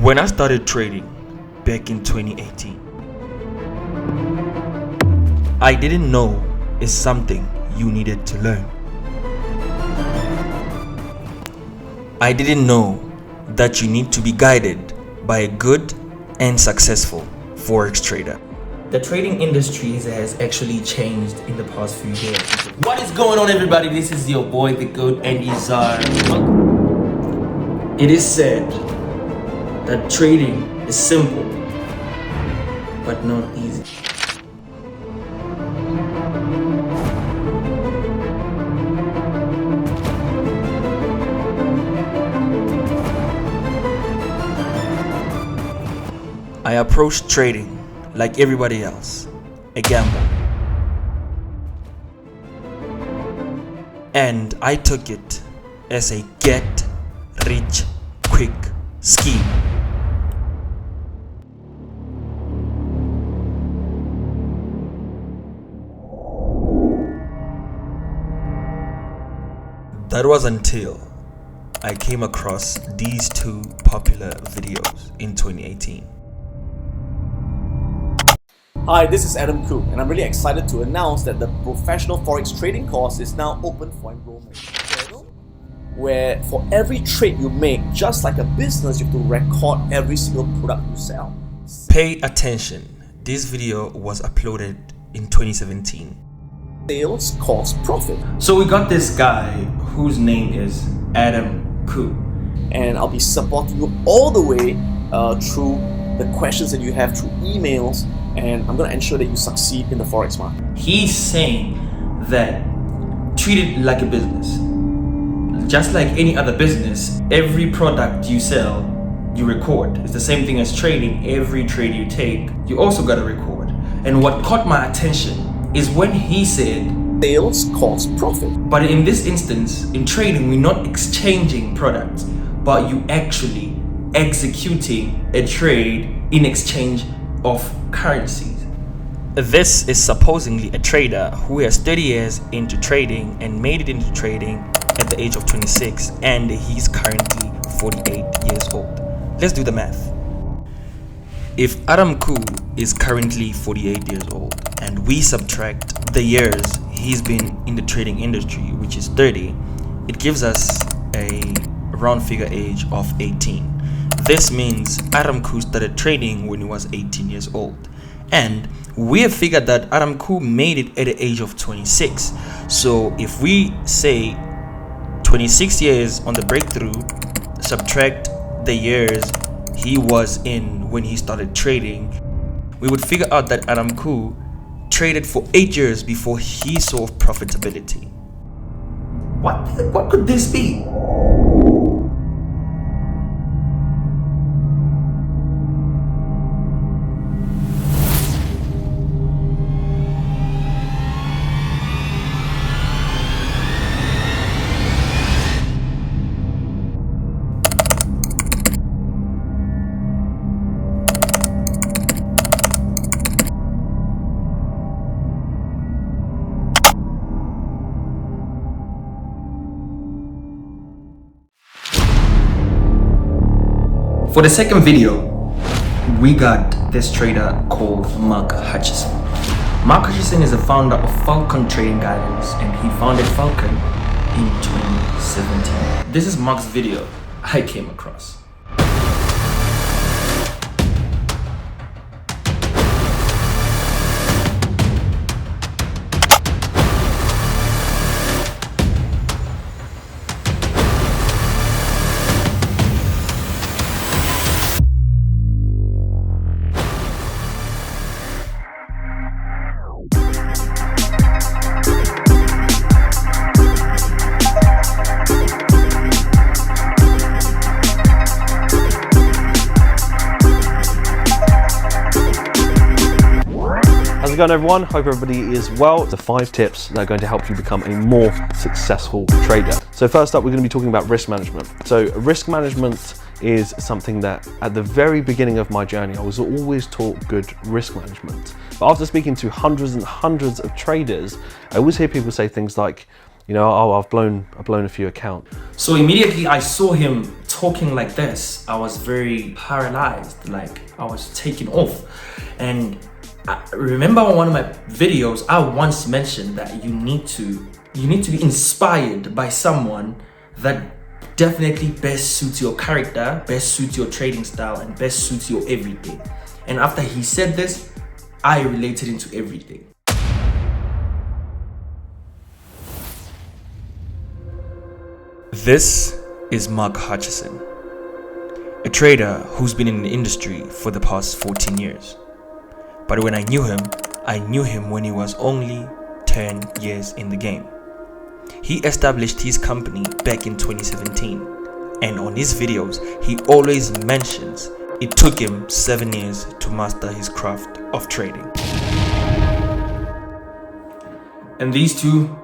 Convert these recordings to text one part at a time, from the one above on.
When I started trading back in 2018, I didn't know it's something you needed to learn. I didn't know that you need to be guided by a good and successful Forex trader. The trading industry has actually changed in the past few years. What is going on, everybody? This is your boy, the GOAT, and Izar. It is said that trading is simple, but not easy. I approached trading like everybody else, a gamble. And I took it as a get-rich-quick scheme. That was until I came across these two popular videos in 2018. Hi, this is Adam Khoo, and I'm really excited to announce that the Professional Forex Trading course is now open for enrollment. Where for every trade you make, just like a business, you have to record every single product you sell. Pay attention, this video was uploaded in 2017. Sales cost profit. So we got this guy whose name is Adam Khoo. And I'll be supporting you all the way through the questions that you have through emails, and I'm going to ensure that you succeed in the Forex market. He's saying that treat it like a business. Just like any other business, every product you sell, you record. It's the same thing as trading. Every trade you take, you also got to record. And what caught my attention is when he said, sales cost profit. But in this instance, in trading, we're not exchanging products, but you actually executing a trade in exchange of currencies. This is supposedly a trader who has 30 years into trading and made it into trading at the age of 26, and he's currently 48 years old. Let's do the math. If Adam Khoo is currently 48 years old and we subtract the years he's been in the trading industry, which is 30, it gives us a round figure age of 18. This means Adam Khoo started trading when he was 18 years old. And we have figured that Adam Khoo made it at the age of 26. So if we say 26 years on the breakthrough, subtract the years he was in when he started trading, we would figure out that Adam Khoo traded for 8 years before he saw profitability. What could this be? For the second video, we got this trader called Mark Hutchinson. Mark Hutchinson is the founder of Falcon Trading Guidance, and he founded Falcon in 2017. This is Mark's video I came across. How's it going, everyone? Hope everybody is well. The 5 tips that are going to help you become a more successful trader. So first up, we're going to be talking about risk management. So risk management is something that at the very beginning of my journey, I was always taught good risk management. But after speaking to hundreds and hundreds of traders, I always hear people say things like, You know, oh, I've blown a few accounts. So immediately I saw him talking like this. I was very paralyzed, like I was taken off. And I remember on one of my videos, I once mentioned that you need to be inspired by someone that definitely best suits your character, best suits your trading style, and best suits your everything. And after he said this, I related into everything. This is Mark Hutchinson, a trader who's been in the industry for the past 14 years. But when I knew him when he was only 10 years in the game. He established his company back in 2017, and on his videos, he always mentions it took him 7 years to master his craft of trading. And these two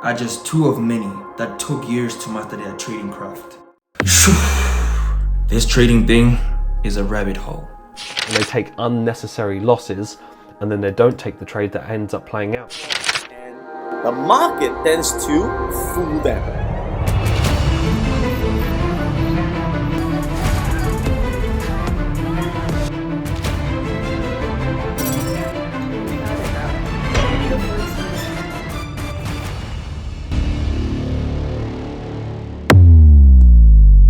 are just two of many that took years to master their trading craft. This trading thing is a rabbit hole. And they take unnecessary losses, and then they don't take the trade that ends up playing out. And the market tends to fool them.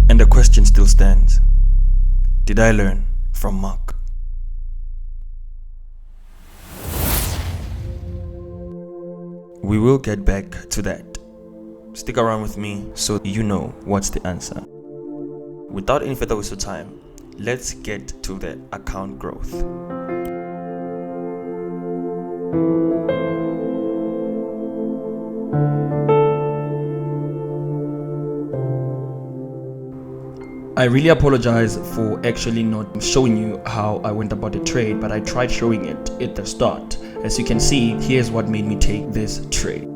And the question still stands. Did I learn from Mark? We will get back to that. Stick around with me so you know what's the answer. Without any further waste of time, let's get to the account growth. I really apologize for actually not showing you how I went about the trade, but I tried showing it at the start. As you can see, here's what made me take this trade.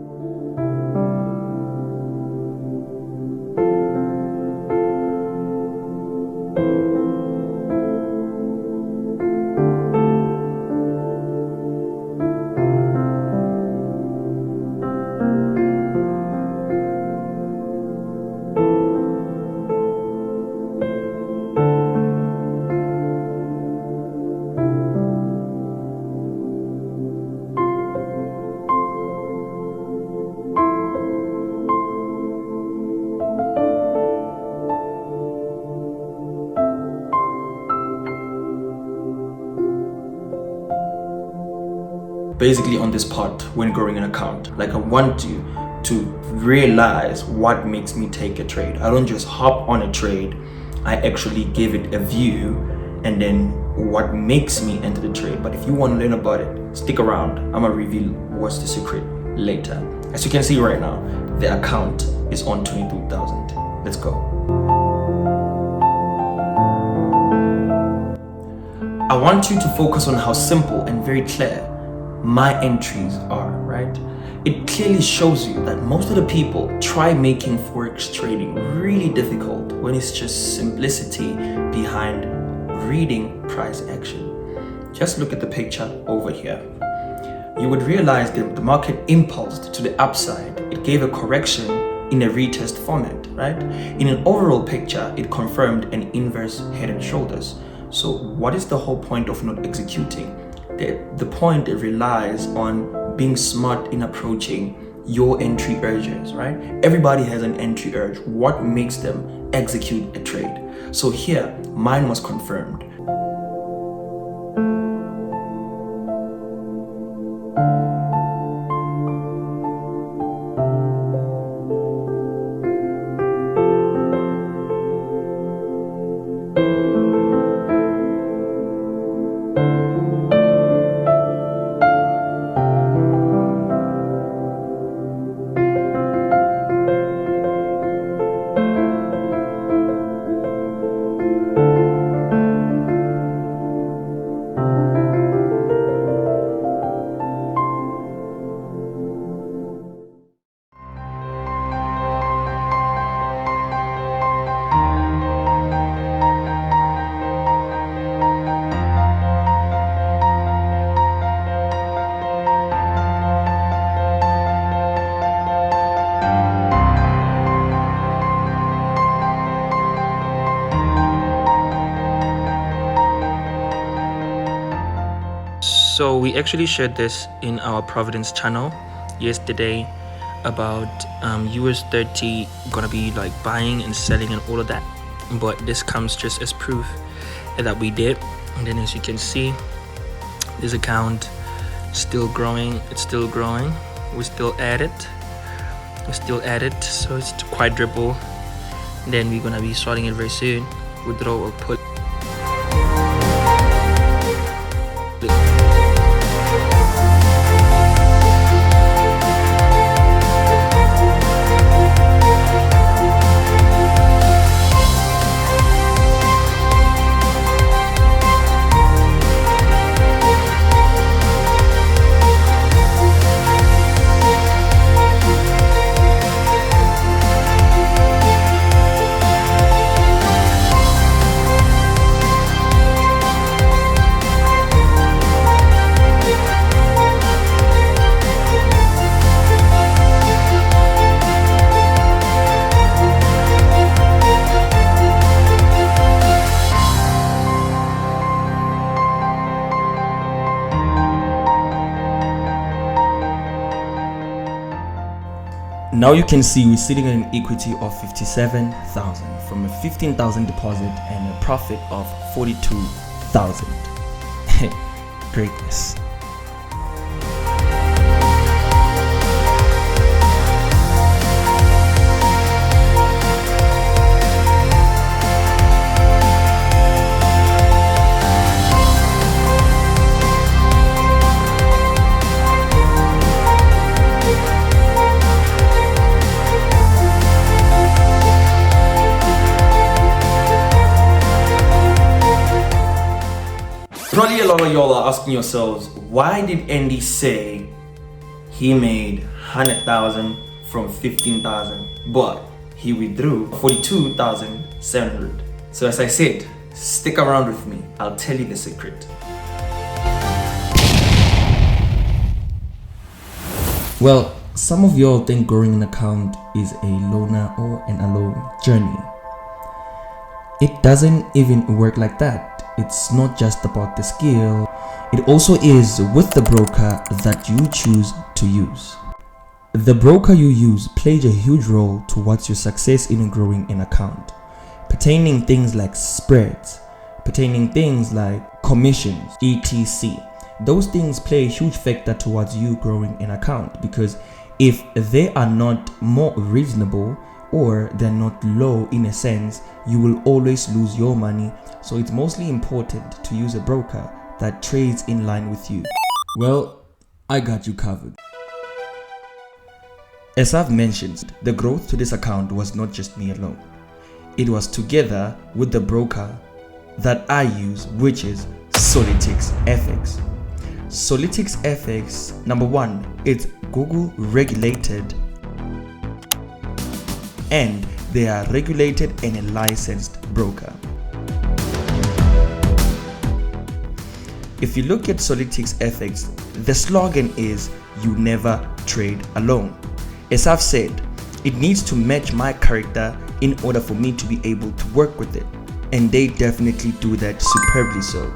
Basically on this part when growing an account, like I want you to realize what makes me take a trade. I don't just hop on a trade, I actually give it a view and then what makes me enter the trade. But if you want to learn about it, stick around. I'm gonna reveal what's the secret later. As you can see right now, the account is on 22,000. Let's go. I want you to focus on how simple and very clear my entries are, right? It clearly shows you that most of the people try making forex trading really difficult when it's just simplicity behind reading price action. Just look at the picture over here. You would realize that the market impulsed to the upside. It gave a correction in a retest format, right? In an overall picture, it confirmed an inverse head and shoulders. So what is the whole point of not executing? The point relies on being smart in approaching your entry urges, right? Everybody has an entry urge. What makes them execute a trade? So here, mine was confirmed. So we actually shared this in our Providence channel yesterday about US 30 gonna be like buying and selling and all of that, but this comes just as proof that we did. And then as you can see, this account still growing, it's still growing, we still add it, so it's quadruple. Then we're gonna be starting it very soon. Withdraw or put. Now you can see we're sitting at an equity of 57,000 from a 15,000 deposit and a profit of 42,000. Greatness. Probably a lot of y'all are asking yourselves, why did Andy say he made 100,000 from 15,000, but he withdrew 42,700? So as I said, stick around with me. I'll tell you the secret. Well, some of y'all think growing an account is a loner or an alone journey. It doesn't even work like that. It's not just about the skill, it also is with the broker that you choose to use. The broker you use plays a huge role towards your success in growing an account, pertaining things like spreads, pertaining things like commissions, etc. Those things play a huge factor towards you growing an account, because if they are not more reasonable or they're not low in a sense, you will always lose your money. So it's mostly important to use a broker that trades in line with you. Well, I got you covered. As I've mentioned, the growth to this account was not just me alone. It was together with the broker that I use, which is Solitix FX. Solitix FX, number one, it's Google regulated, and they are regulated and a licensed broker. If you look at Solitix FX, the slogan is "You never trade alone." As I've said, it needs to match my character in order for me to be able to work with it, and they definitely do that superbly so.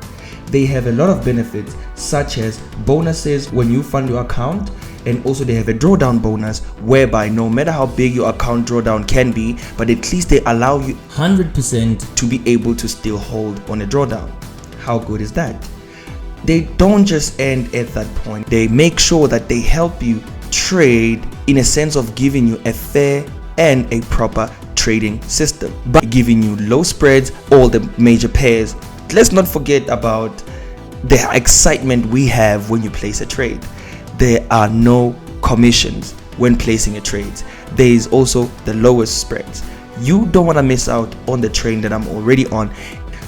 They have a lot of benefits, such as bonuses when you fund your account, and also they have a drawdown bonus whereby no matter how big your account drawdown can be, but at least they allow you 100% to be able to still hold on a drawdown. How good is that? They don't just end at that point. They make sure that they help you trade in a sense of giving you a fair and a proper trading system by giving you low spreads, all the major pairs. Let's not forget about the excitement we have when you place a trade. There are no commissions when placing a trade. There is also the lowest spreads. You don't want to miss out on the train that I'm already on.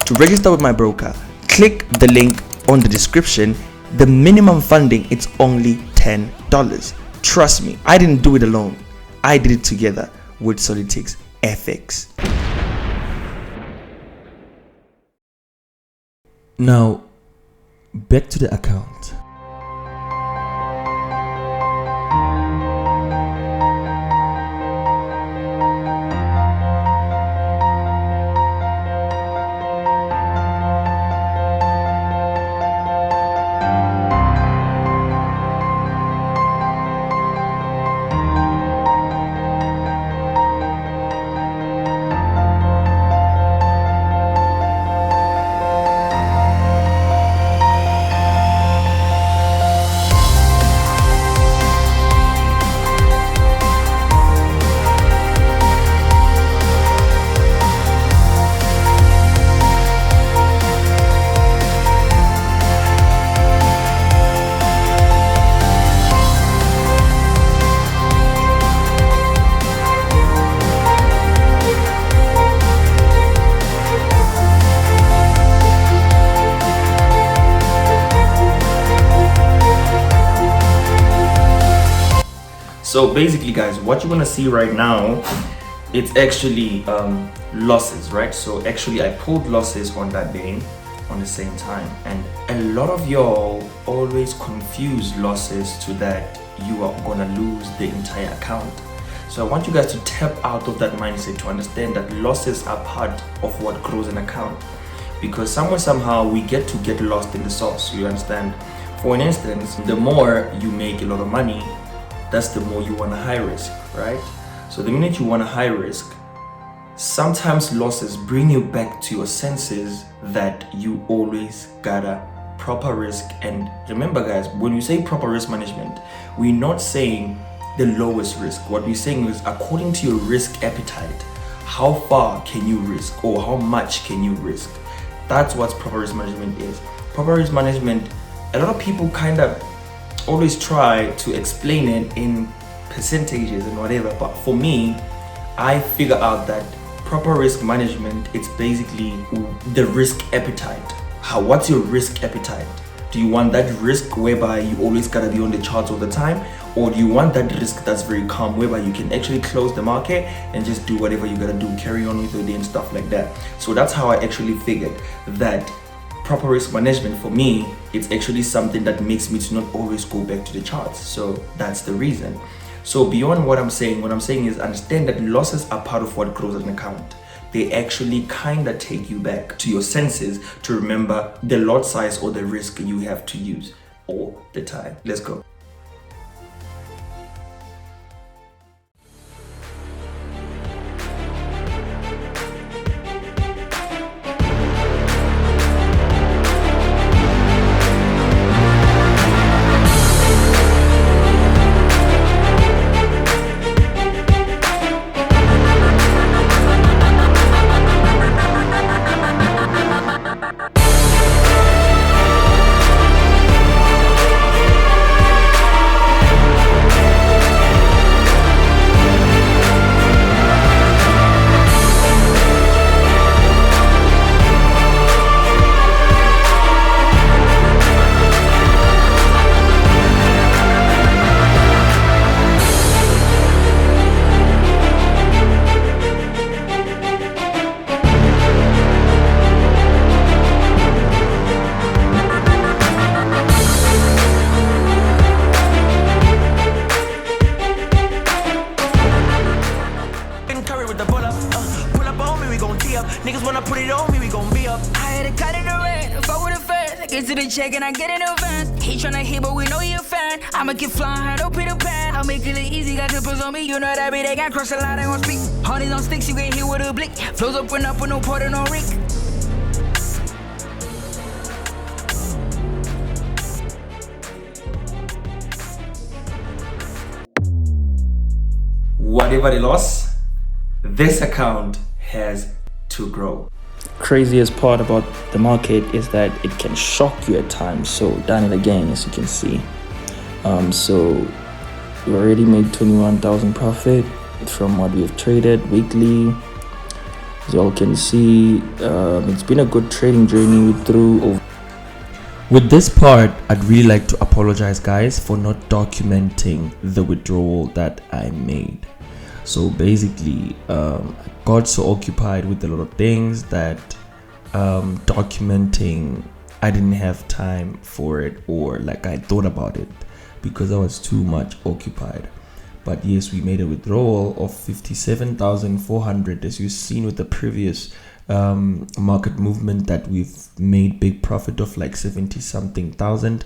To register with my broker, click the link on the description. The minimum funding, it's only $10. Trust me, I didn't do it alone. I did it together with Solitix FX. Now, back to the account. So basically guys, what you're gonna see right now, it's actually losses, right? So actually I pulled losses on that day on the same time, and a lot of y'all always confuse losses to that you are gonna lose the entire account. So I want you guys to tap out of that mindset to understand that losses are part of what grows an account, because somewhere somehow we get lost in the sauce, you understand? For an instance, the more you make a lot of money, that's the more you want a high risk, right? So the minute you want a high risk, sometimes losses bring you back to your senses that you always gotta proper risk. And remember guys, when we say proper risk management, we're not saying the lowest risk. What we're saying is according to your risk appetite, how far can you risk or how much can you risk? That's what proper risk management is. Proper risk management, a lot of people kind of always try to explain it in percentages and whatever, but for me, I figure out that proper risk management, it's basically the risk appetite. What's your risk appetite? Do you want that risk whereby you always gotta be on the charts all the time, or do you want that risk that's very calm whereby you can actually close the market and just do whatever you gotta do, carry on with your day and stuff like that? So that's how I actually figured that proper risk management for me, it's actually something that makes me to not always go back to the charts. So that's the reason. So beyond what I'm saying is understand that losses are part of what grows an account. They actually kind of take you back to your senses to remember the lot size or the risk you have to use all the time. Let's go. Niggas wanna put it on me, we gon' be up. I had a cut in the red, fuck with a fan. Get to the check and I get in the van. He tryna hit, but we know you a fan. I'ma get flying hard, no Peter Pan. I'll make it look easy, got clippers on me. You know that be they got cross a line, they gon' speak. Honey's on sticks, you get hit with a blick. Flows up and up with no port or no reek. Whatever the loss, this account has to grow. Craziest part about the market is that it can shock you at times. So done it again, as you can see. So we already made 21,000 profit from what we've traded weekly. As you all can see, it's been a good trading journey through. With this part, I'd really like to apologize, guys, for not documenting the withdrawal that I made. So basically, I got so occupied with a lot of things that documenting, I didn't have time for it, or like I thought about it because I was too much occupied. But yes, we made a withdrawal of 57,400, as you've seen with the previous market movement, that we've made big profit of like 70 something thousand.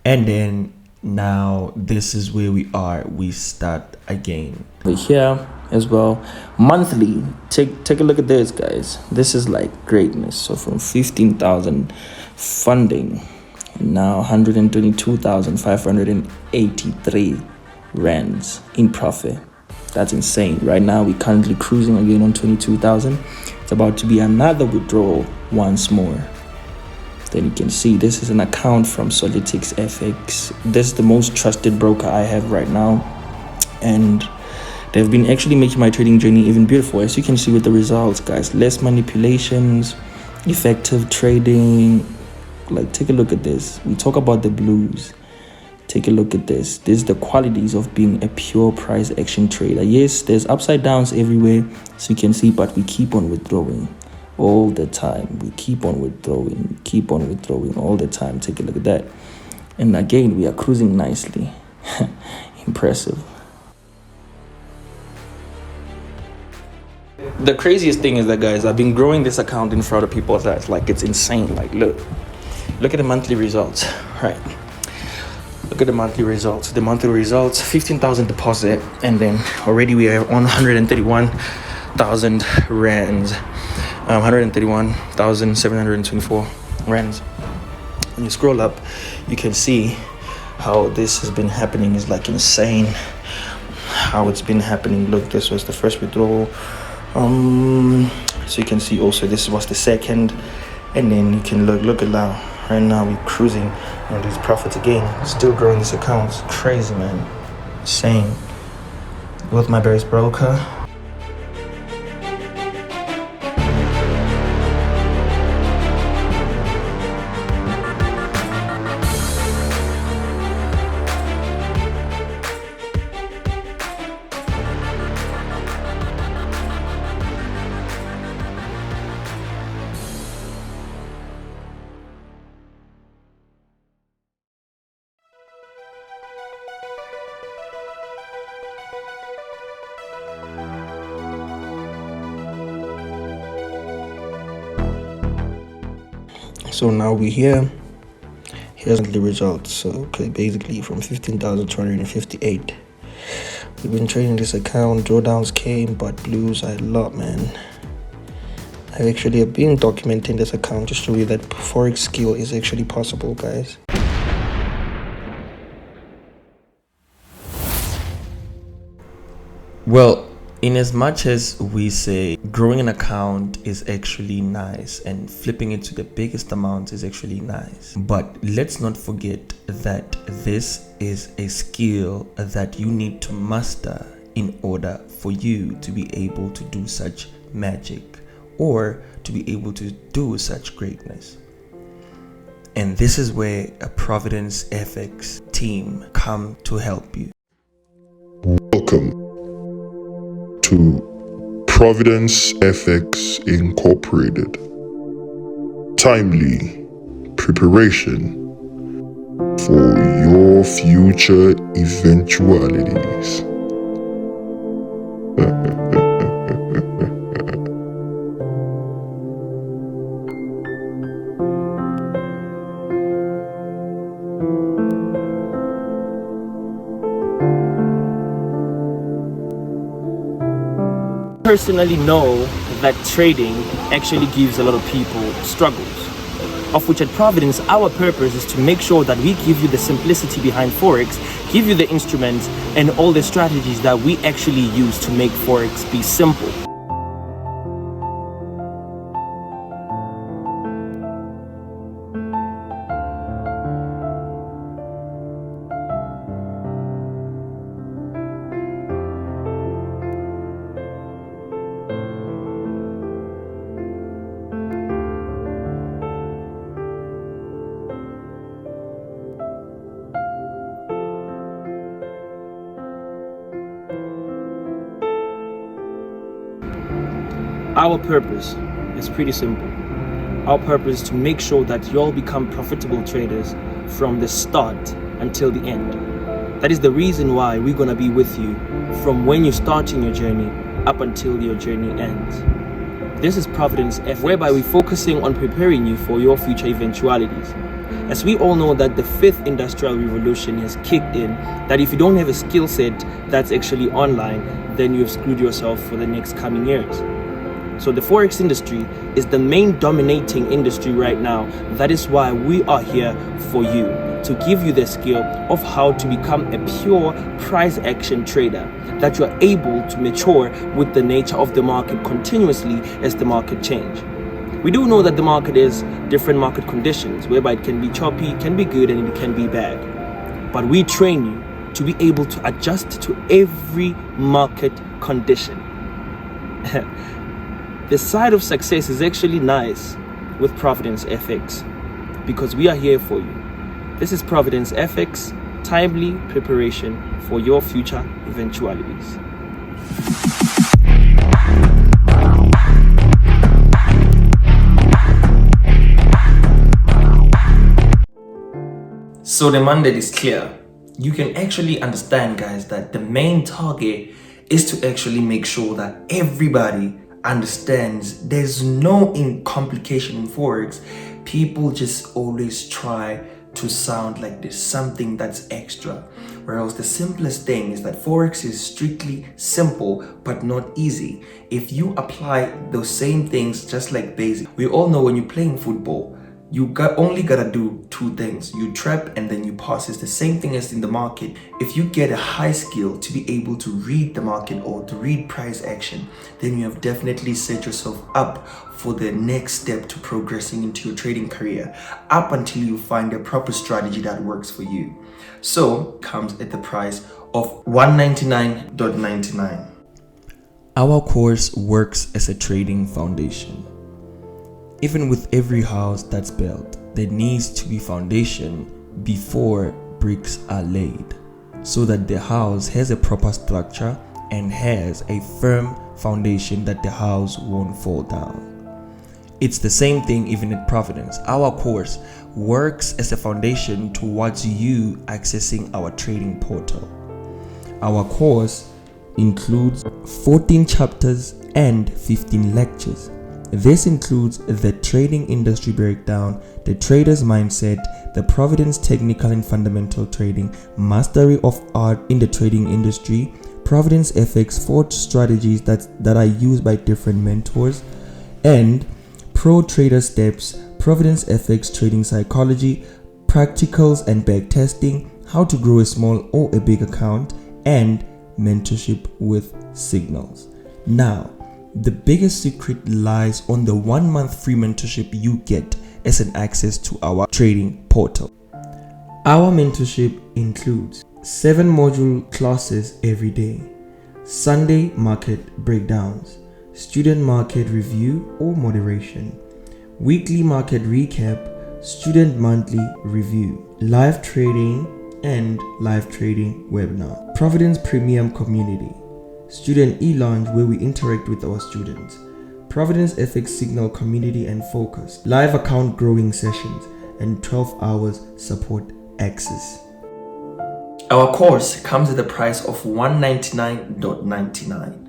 And then now this is where we are, we start again. But here as well, monthly, take a look at this, guys. This is like greatness. So from 15,000 funding, now 122,583 rands in profit. That's insane. Right now we're currently cruising again on 22,000. It's about to be another withdrawal once more. Then you can see this is an account from Solitix FX. This is the most trusted broker I have right now, and they've been actually making my trading journey even beautiful, as you can see with the results, guys. Less manipulations, effective trading. Like, take a look at this. We talk about the blues. Take a look at this. This is the qualities of being a pure price action trader. Yes, there's upside downs everywhere, so you can see, but we keep on withdrawing all the time. We keep on withdrawing all the time. Take a look at that. And again, we are cruising nicely. Impressive. The craziest thing is that, guys, I've been growing this account in front of people's eyes. Like, it's insane. Like, look at the monthly results, right? Look at the monthly results. The monthly results, 15,000 deposit, and then already we are on 131,000 rands, 131,724 rands. When you scroll up, you can see how this has been happening. Is like insane how it's been happening. Look, this was the first withdrawal. So you can see also this was the second, and then you can look at now. Right now we're cruising on these profits again. Still growing this account. It's crazy, man. Insane. With my best broker. So now we're here. Here's the results. So okay, basically from 15,258. We've been trading this account. Drawdowns came, but blues I lot, man. I've actually been documenting this account just to show you that forex skill is actually possible, guys. Well, in as much as we say growing an account is actually nice and flipping it to the biggest amount is actually nice, but let's not forget that this is a skill that you need to master in order for you to be able to do such magic or to be able to do such greatness. And this is where a Providence FX team come to help you. Welcome to Providence FX Incorporated. Timely preparation for your future eventualities. Personally know that trading actually gives a lot of people struggles, of which at Providence our purpose is to make sure that we give you the simplicity behind forex, give you the instruments and all the strategies that we actually use to make forex be simple. Our purpose is pretty simple. Our purpose is to make sure that you all become profitable traders from the start until the end. That is the reason why we're going to be with you from when you're starting your journey up until your journey ends. This is Providence FX, whereby we're focusing on preparing you for your future eventualities. As we all know that the 5th industrial revolution has kicked in, that if you don't have a skill set that's actually online, then you've screwed yourself for the next coming years. So the forex industry is the main dominating industry right now. That is why we are here for you, to give you the skill of how to become a pure price action trader, that you are able to mature with the nature of the market continuously as the market change. We do know that the market is different market conditions, whereby it can be choppy, it can be good, and it can be bad. But we train you to be able to adjust to every market condition. The side of success is actually nice with Providence FX because we are here for you. This is Providence FX. timely preparation for your future eventualities. So the mandate is clear. You can actually understand, guys, that the main target is to actually make sure that everybody understands there's no complication in Forex. People just always try to sound like there's something that's extra, whereas the simplest thing is that Forex is strictly simple but not easy. If you apply those same things just like basic, we all know when you're playing football, you only gotta do two things. You trap and then you pass. It's the same thing as in the market. If you get a high skill to be able to read the market or to read price action, then you have definitely set yourself up for the next step to progressing into your trading career, up until you find a proper strategy that works for you. So comes at the price of $199.99. Our course works as a trading foundation. Even with every house that's built, there needs to be foundation before bricks are laid, so that the house has a proper structure and has a firm foundation that the house won't fall down. It's the same thing even at Providence. Our course works as a foundation towards you accessing our trading portal. Our course includes 14 chapters and 15 lectures. This includes the trading industry breakdown, the trader's mindset, the Providence technical and fundamental trading, mastery of art in the trading industry, Providence FX 4 strategies that are used by different mentors, and pro trader steps, Providence FX trading psychology, practicals and back testing, how to grow a small or a big account, and mentorship with signals. Now, the biggest secret lies on the 1 month free mentorship you get as an access to our trading portal. Our mentorship includes 7 module classes every day, Sunday market breakdowns, student market review or moderation, weekly market recap, student monthly review, live trading and live trading webinar, Providence Premium Community, student e-lounge where we interact with our students, Providence FX Signal Community and Focus, live account growing sessions, and 12 hours support access. Our course comes at the price of $199.99,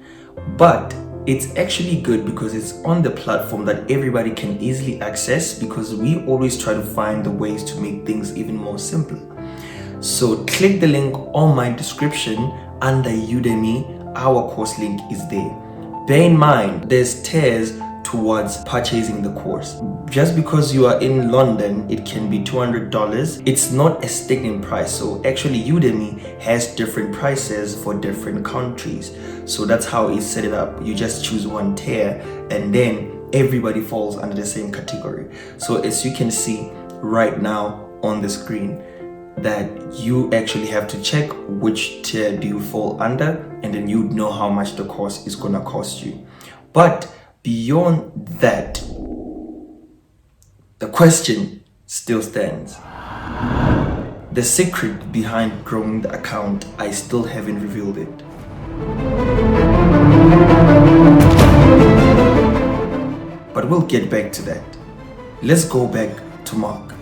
but it's actually good because it's on the platform that everybody can easily access, because we always try to find the ways to make things even more simple. So click the link on my description under Udemy. Our course link is there. Bear in mind, there's tiers towards purchasing the course. Just because you are in London, it can be $200. It's not a stagnant price. So actually Udemy has different prices for different countries. So that's how it's set it up. You just choose one tier and then everybody falls under the same category. So as you can see right now on the screen, that you actually have to check which tier do you fall under, and then you know how much the course is gonna cost you. But beyond that, the question still stands. The secret behind growing the account, I still haven't revealed it. But we'll get back to that. Let's go back to Mark.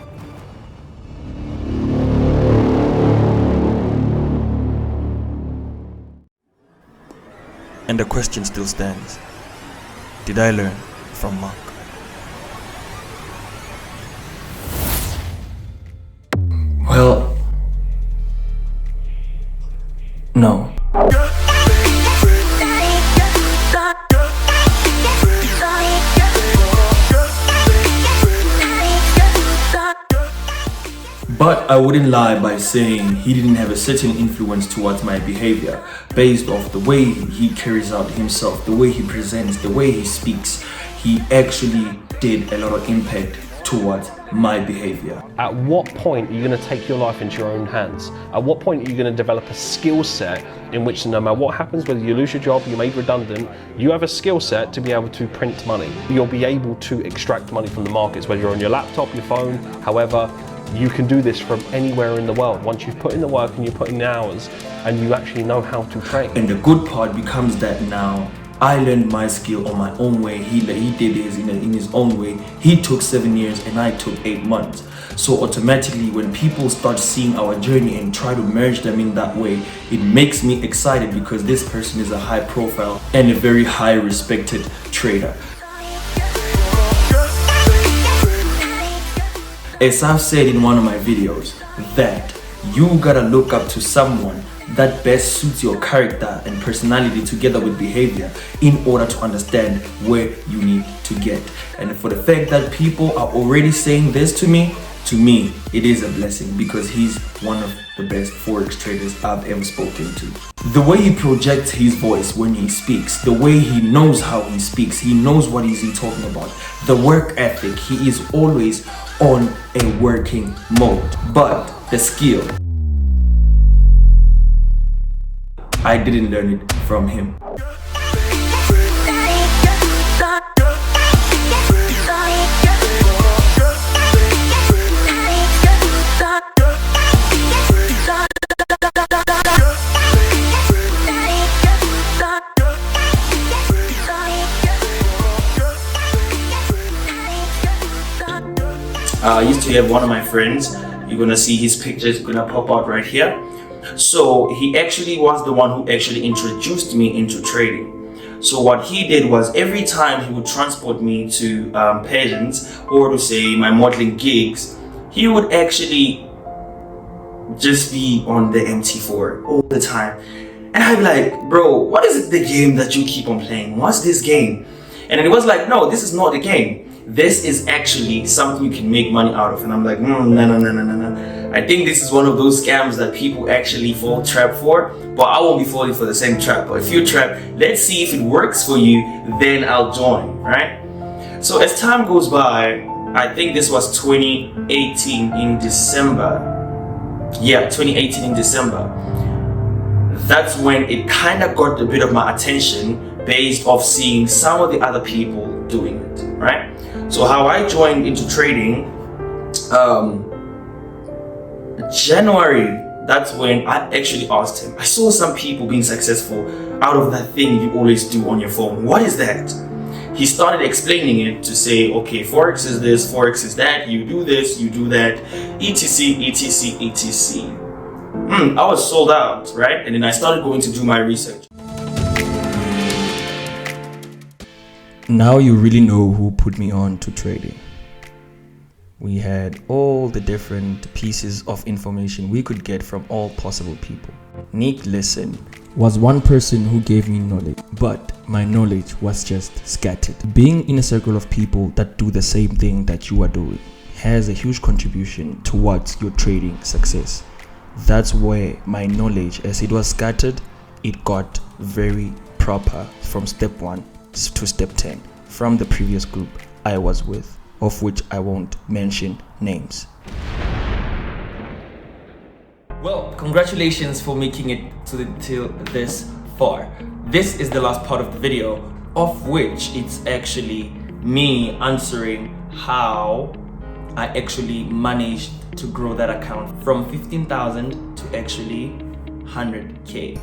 And the question still stands. Did I learn from Mark? Well, no. But I wouldn't lie by saying he didn't have a certain influence towards my behavior based off the way he carries out himself, the way he presents, the way he speaks. He actually did a lot of impact towards my behavior. At what point are you going to take your life into your own hands? At what point are you going to develop a skill set in which no matter what happens, whether you lose your job, you're made redundant, you have a skill set to be able to print money. You'll be able to extract money from the markets, whether you're on your laptop, your phone, however, You can do this from anywhere in the world once you've put in the work and you put in the hours and you actually know how to trade. And the good part becomes that now I learned my skill on my own way. He did his in his own way. He took 7 years and I took 8 months. So automatically when people start seeing our journey and try to merge them in that way, it makes me excited because this person is a high profile and a very high respected trader. As I've said in one of my videos, that you gotta look up to someone that best suits your character and personality together with behavior in order to understand where you need to get. And for the fact that people are already saying this to me, it is a blessing because he's one of the best forex traders I've ever spoken to. The way he projects his voice when he speaks, the way he knows how he speaks, he knows what is he talking about. The work ethic, he is always on a working mode. But the skill, I didn't learn it from him. I used to have one of my friends. You're gonna see his pictures gonna pop out right here. So he actually was the one who actually introduced me into trading. So what he did was every time he would transport me to pageants or to say my modeling gigs, he would actually just be on the MT4 all the time. And I'd be like, bro, what is the game that you keep on playing? What's this game? And it was like, no, this is not a game. This is actually something you can make money out of. And I'm like, no. I think this is one of those scams that people actually fall trap for, but I won't be falling for the same trap. But if you trap, let's see if it works for you, then I'll join, right? So as time goes by, I think this was 2018 in December. Yeah, 2018 in December. That's when it kind of got a bit of my attention based off seeing some of the other people doing it, right? So how I joined into trading, January, that's when I actually asked him. I saw some people being successful out of that thing you always do on your phone. What is that? He started explaining it to say, okay, Forex is this, Forex is that, you do this, you do that, etc, etc, etc. I was sold out, right? And then I started going to do my research. Now you really know who put me on to trading. We had all the different pieces of information we could get from all possible people. Nick Listen was one person who gave me knowledge, but my knowledge was just scattered. Being in a circle of people that do the same thing that you are doing has a huge contribution towards your trading success. That's where my knowledge, as it was scattered, it got very proper from step 1 to step 10 from the previous group I was with, of which I won't mention names. Well, congratulations for making it till this far. This is the last part of the video, of which it's actually me answering how I actually managed to grow that account from 15,000 to actually 100K.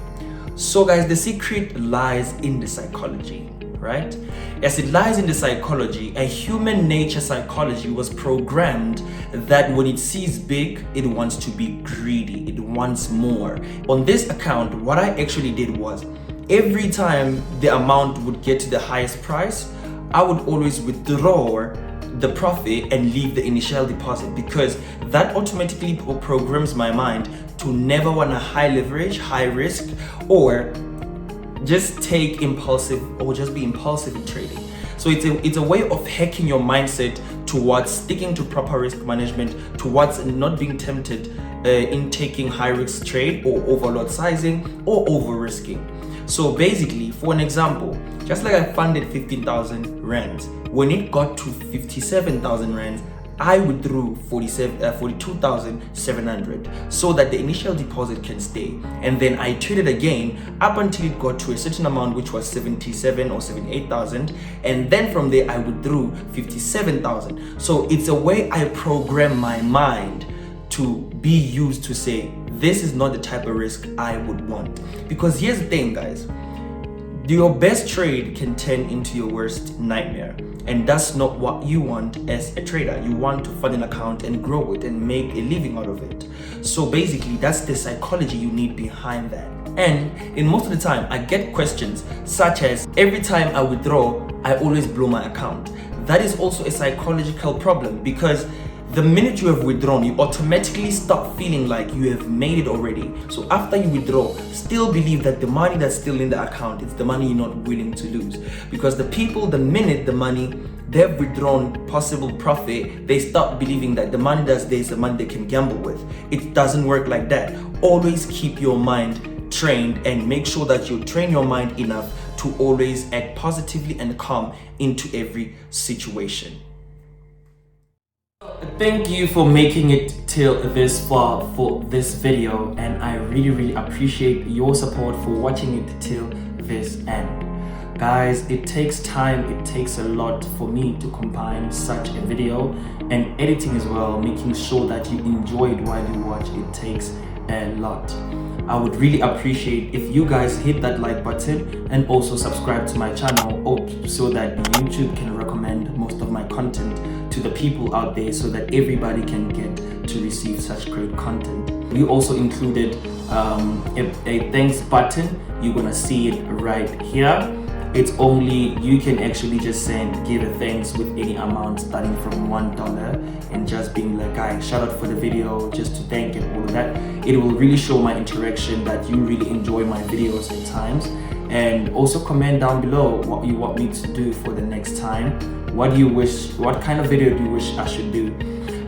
So guys, the secret lies in the psychology, right? As it lies in the psychology, a human nature psychology was programmed that when it sees big, it wants to be greedy, it wants more. On this account, what I actually did was, every time the amount would get to the highest price, I would always withdraw the profit and leave the initial deposit, because that automatically programs my mind to never want to high leverage, high risk, or just take impulsive or just be impulsive in trading. So it's a way of hacking your mindset towards sticking to proper risk management, towards not being tempted in taking high risk trade or overload sizing or over risking. So basically, for an example, just like I funded 15,000 rands, when it got to 57,000 rands, I withdrew 42,700 so that the initial deposit can stay, and then I traded again up until it got to a certain amount, which was 77 or 78,000, and then from there I withdrew 57,000. So it's a way I program my mind to be used to say, this is not the type of risk I would want. Because here's the thing, guys. Your best trade can turn into your worst nightmare, and that's not what you want as a trader. You want to fund an account and grow it and make a living out of it. So basically, that's the psychology you need behind that. And in most of the time, I get questions such as, every time I withdraw, I always blow my account. That is also a psychological problem, because the minute you have withdrawn, you automatically start feeling like you have made it already. So after you withdraw, still believe that the money that's still in the account is the money you're not willing to lose. Because the people, the minute the money they've withdrawn possible profit, they start believing that the money that's there is the money they can gamble with. It doesn't work like that. Always keep your mind trained and make sure that you train your mind enough to always act positively and calm into every situation. Thank you for making it till this far for this video, and I really appreciate your support for watching it till this end. Guys, it takes time, it takes a lot for me to combine such a video, and editing as well, making sure that you enjoy it while you watch. It takes a lot. I would really appreciate if you guys hit that like button and also subscribe to my channel, so that YouTube can recommend most of my content to the people out there, so that everybody can get to receive such great content. We also included a thanks button. You're gonna see it right here. It's only, you can actually just give a thanks with any amount starting from $1 and just being like, guys, shout out for the video, just to thank and all of that. It will really show my interaction that you really enjoy my videos at times. And also comment down below what you want me to do for the next time. What do you wish, what kind of video do you wish I should do?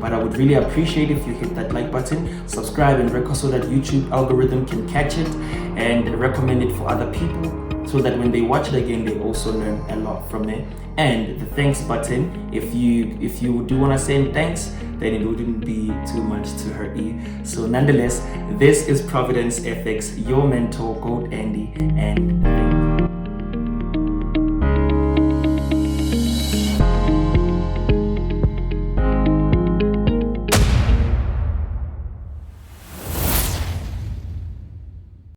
But I would really appreciate if you hit that like button, subscribe and record, so that YouTube algorithm can catch it and recommend it for other people, so that when they watch it again, they also learn a lot from it. And the thanks button, if you do want to say thanks, then it wouldn't be too much to hurt you. So nonetheless, this is Providence FX, your mentor, Gold Andy, and